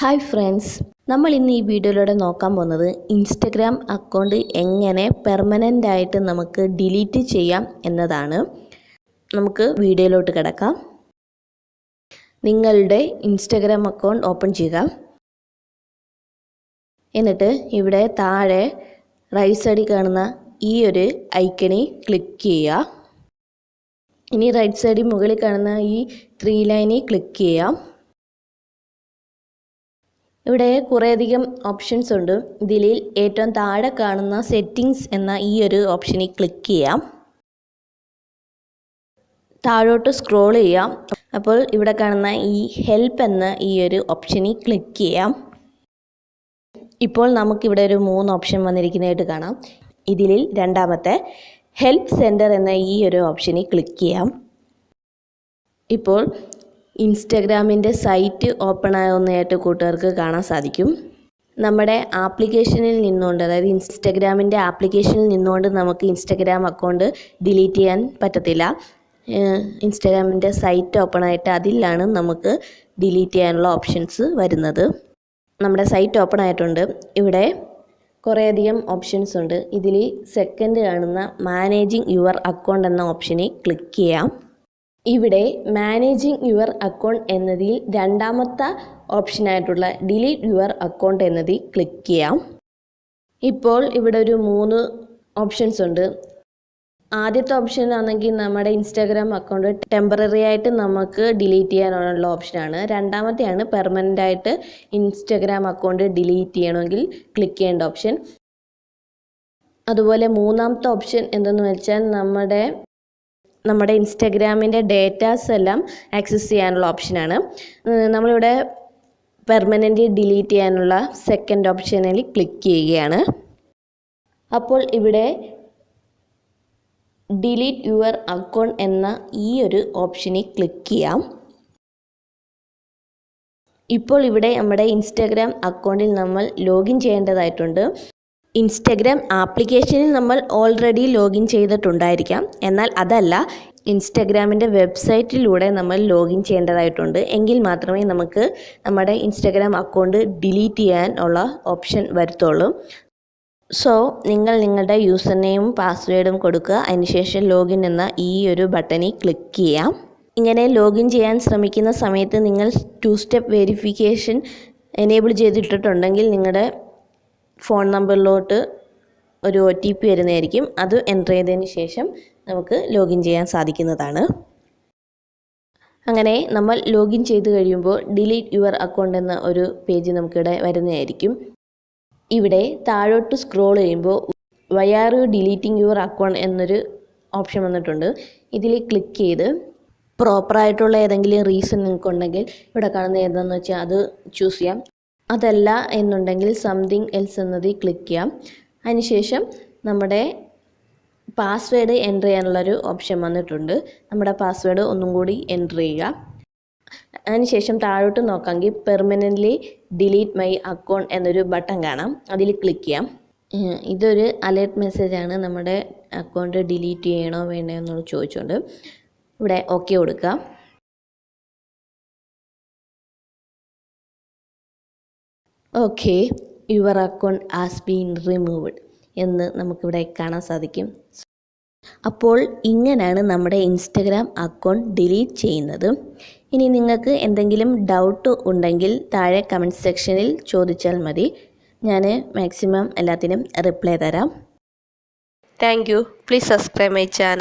Hi friends, നമ്മൾ ഇന്ന് ഈ വീഡിയോയിലൂടെ നോക്കാൻ പോകുന്നത് ഇൻസ്റ്റഗ്രാം അക്കൗണ്ട് എങ്ങനെ പെർമനൻ്റ് ആയിട്ട് നമുക്ക് ഡിലീറ്റ് ചെയ്യാം എന്നതാണ്. നമുക്ക് വീഡിയോയിലോട്ട് കിടക്കാം. നിങ്ങളുടെ ഇൻസ്റ്റഗ്രാം അക്കൗണ്ട് ഓപ്പൺ ചെയ്യുക. എന്നിട്ട് ഇവിടെ താഴെ റൈറ്റ് സൈഡിൽ കാണുന്ന ഈ ഒരു ഐക്കണിൽ ക്ലിക്ക് ചെയ്യുക. ഇനി റൈറ്റ് സൈഡിൽ മുകളിൽ കാണുന്ന ഈ 3 ലൈനിൽ ക്ലിക്ക് ചെയ്യാം. ഇവിടെ കുറേയധികം ഓപ്ഷൻസ് ഉണ്ട്. ഇതിൽ ഏറ്റവും താഴെ കാണുന്ന സെറ്റിങ്സ് എന്ന ഈ ഒരു ഓപ്ഷനിൽ ക്ലിക്ക് ചെയ്യാം. താഴോട്ട് സ്ക്രോൾ ചെയ്യാം. അപ്പോൾ ഇവിടെ കാണുന്ന ഈ ഹെൽപ്പ് എന്ന ഈ ഒരു ഓപ്ഷനിൽ ക്ലിക്ക് ചെയ്യാം. ഇപ്പോൾ നമുക്കിവിടെ ഒരു 3 ഓപ്ഷൻ വന്നിരിക്കുന്നതായിട്ട് കാണാം. ഇതിൽ രണ്ടാമത്തെ ഹെൽപ്പ് സെൻറ്റർ എന്ന ഈ ഒരു ഓപ്ഷനിൽ ക്ലിക്ക് ചെയ്യാം. ഇപ്പോൾ ഇൻസ്റ്റഗ്രാമിൻ്റെ സൈറ്റ് ഓപ്പൺ ആവുന്നതായിട്ട് കൂട്ടുകാർക്ക് കാണാൻ സാധിക്കും. നമ്മുടെ ആപ്ലിക്കേഷനിൽ നിന്നുകൊണ്ട്, അതായത് ഇൻസ്റ്റഗ്രാമിൻ്റെ ആപ്ലിക്കേഷനിൽ നിന്നുകൊണ്ട് നമുക്ക് ഇൻസ്റ്റഗ്രാം അക്കൗണ്ട് ഡിലീറ്റ് ചെയ്യാൻ പറ്റത്തില്ല. ഇൻസ്റ്റഗ്രാമിൻ്റെ സൈറ്റ് ഓപ്പൺ ആയിട്ട് അതിലാണ് നമുക്ക് ഡിലീറ്റ് ചെയ്യാനുള്ള ഓപ്ഷൻസ് വരുന്നത്. നമ്മുടെ സൈറ്റ് ഓപ്പൺ ആയിട്ടുണ്ട്. ഇവിടെ കുറേയധികം ഓപ്ഷൻസ് ഉണ്ട്. ഇതിൽ സെക്കൻഡ് കാണുന്ന മാനേജിങ് യുവർ അക്കൗണ്ട് എന്ന ഓപ്ഷനിൽ ക്ലിക്ക് ചെയ്യാം. ഇവിടെ മാനേജിങ് യുവർ അക്കൗണ്ട് എന്നതിൽ രണ്ടാമത്തെ ഓപ്ഷനായിട്ടുള്ള ഡിലീറ്റ് യുവർ അക്കൗണ്ട് എന്നതിൽ ക്ലിക്ക് ചെയ്യാം. ഇപ്പോൾ ഇവിടെ ഒരു 3 ഓപ്ഷൻസ് ഉണ്ട്. ആദ്യത്തെ ഓപ്ഷൻ ആണെങ്കിൽ നമ്മുടെ ഇൻസ്റ്റാഗ്രാം അക്കൗണ്ട് ടെമ്പററി ആയിട്ട് നമുക്ക് ഡിലീറ്റ് ചെയ്യാനുള്ള ഓപ്ഷനാണ്. രണ്ടാമത്തെയാണ് പെർമനൻ്റ് ആയിട്ട് ഇൻസ്റ്റാഗ്രാം അക്കൗണ്ട് ഡിലീറ്റ് ചെയ്യണമെങ്കിൽ ക്ലിക്ക് ചെയ്യേണ്ട ഓപ്ഷൻ. അതുപോലെ മൂന്നാമത്തെ ഓപ്ഷൻ എന്തെന്ന് വെച്ചാൽ നമ്മുടെ ഇൻസ്റ്റഗ്രാമിൻ്റെ ഡേറ്റാസ് എല്ലാം ആക്സസ് ചെയ്യാനുള്ള ഓപ്ഷനാണ്. നമ്മളിവിടെ പെർമനൻ്റ് ഡിലീറ്റ് ചെയ്യാനുള്ള സെക്കൻഡ് ഓപ്ഷനിൽ ക്ലിക്ക് ചെയ്യുകയാണ്. അപ്പോൾ ഇവിടെ ഡിലീറ്റ് യുവർ അക്കൗണ്ട് എന്ന ഈ ഒരു ഓപ്ഷനിൽ ക്ലിക്ക് ചെയ്യാം. ഇപ്പോൾ ഇവിടെ നമ്മുടെ ഇൻസ്റ്റഗ്രാം അക്കൗണ്ടിൽ നമ്മൾ ലോഗിൻ ചെയ്യേണ്ടതായിട്ടുണ്ട്. ഇൻസ്റ്റഗ്രാം ആപ്ലിക്കേഷനിൽ നമ്മൾ ഓൾറെഡി ലോഗിൻ ചെയ്തിട്ടുണ്ടായിരിക്കാം. എന്നാൽ അതല്ല, ഇൻസ്റ്റഗ്രാമിൻ്റെ വെബ്സൈറ്റിലൂടെ നമ്മൾ ലോഗിൻ ചെയ്യേണ്ടതായിട്ടുണ്ട്. എങ്കിൽ മാത്രമേ നമുക്ക് നമ്മുടെ ഇൻസ്റ്റഗ്രാം അക്കൗണ്ട് ഡിലീറ്റ് ചെയ്യാനുള്ള ഓപ്ഷൻ വരത്തുള്ളൂ. സോ നിങ്ങളുടെ യൂസർ നെയിമും പാസ്വേഡും കൊടുക്കുക. അതിനുശേഷം ലോഗിൻ എന്ന ഈ ഒരു ബട്ടണിൽ ക്ലിക്ക് ചെയ്യാം. ഇങ്ങനെ ലോഗിൻ ചെയ്യാൻ ശ്രമിക്കുന്ന സമയത്ത് നിങ്ങൾ 2 സ്റ്റെപ്പ് വെരിഫിക്കേഷൻ എനേബിൾ ചെയ്തിട്ടുണ്ടെങ്കിൽ നിങ്ങളുടെ ഫോൺ നമ്പറിലോട്ട് ഒരു OTP വരുന്നതായിരിക്കും. അത് എൻ്റർ ചെയ്തതിന് ശേഷം നമുക്ക് ലോഗിൻ ചെയ്യാൻ സാധിക്കുന്നതാണ്. അങ്ങനെ നമ്മൾ ലോഗിൻ ചെയ്ത് കഴിയുമ്പോൾ ഡിലീറ്റ് യുവർ അക്കൗണ്ട് എന്ന ഒരു പേജ് നമുക്കിവിടെ വരുന്നതായിരിക്കും. ഇവിടെ താഴോട്ട് സ്ക്രോൾ ചെയ്യുമ്പോൾ why are you deleting your account എന്നൊരു ഓപ്ഷൻ വന്നിട്ടുണ്ട്. ഇതിൽ ക്ലിക്ക് ചെയ്ത് പ്രോപ്പറായിട്ടുള്ള ഏതെങ്കിലും റീസൺ നിങ്ങൾക്കുണ്ടെങ്കിൽ ഇവിടെ കാണുന്ന ഏതാണെന്ന് വെച്ചാൽ അത് ചൂസ് ചെയ്യാം. അതല്ല എന്നുണ്ടെങ്കിൽ സംതിങ് എൽസ് എന്നതിൽ ക്ലിക്ക് ചെയ്യാം. അതിനുശേഷം നമ്മുടെ പാസ്വേഡ് എൻ്റർ ചെയ്യാനുള്ളൊരു ഓപ്ഷൻ വന്നിട്ടുണ്ട്. നമ്മുടെ പാസ്വേഡ് ഒന്നും കൂടി എൻ്റർ ചെയ്യുക. അതിനുശേഷം താഴോട്ട് നോക്കാമെങ്കിൽ പെർമനൻ്റ്ലി ഡിലീറ്റ് മൈ അക്കൗണ്ട് എന്നൊരു ബട്ടൺ കാണാം. അതിൽ ക്ലിക്ക് ചെയ്യാം. ഇതൊരു അലേർട്ട് മെസ്സേജാണ്. നമ്മുടെ അക്കൗണ്ട് ഡിലീറ്റ് ചെയ്യണോ വേണ്ടോ എന്നുള്ളത് ചോദിച്ചുകൊണ്ട് ഇവിടെ ഓക്കെ കൊടുക്കുക. Okay, your account has been removed എന്ന് നമുക്കിവിടെ കാണാൻ സാധിക്കും. അപ്പോൾ ഇങ്ങനെയാണ് നമ്മുടെ ഇൻസ്റ്റഗ്രാം അക്കൗണ്ട് ഡിലീറ്റ് ചെയ്യുന്നത്. ഇനി നിങ്ങൾക്ക് എന്തെങ്കിലും ഡൗട്ട് ഉണ്ടെങ്കിൽ താഴെ കമൻറ്റ് സെക്ഷനിൽ ചോദിച്ചാൽ മതി. ഞാൻ മാക്സിമം എല്ലാത്തിനും റിപ്ലൈ തരാം. Thank you. Please subscribe my channel.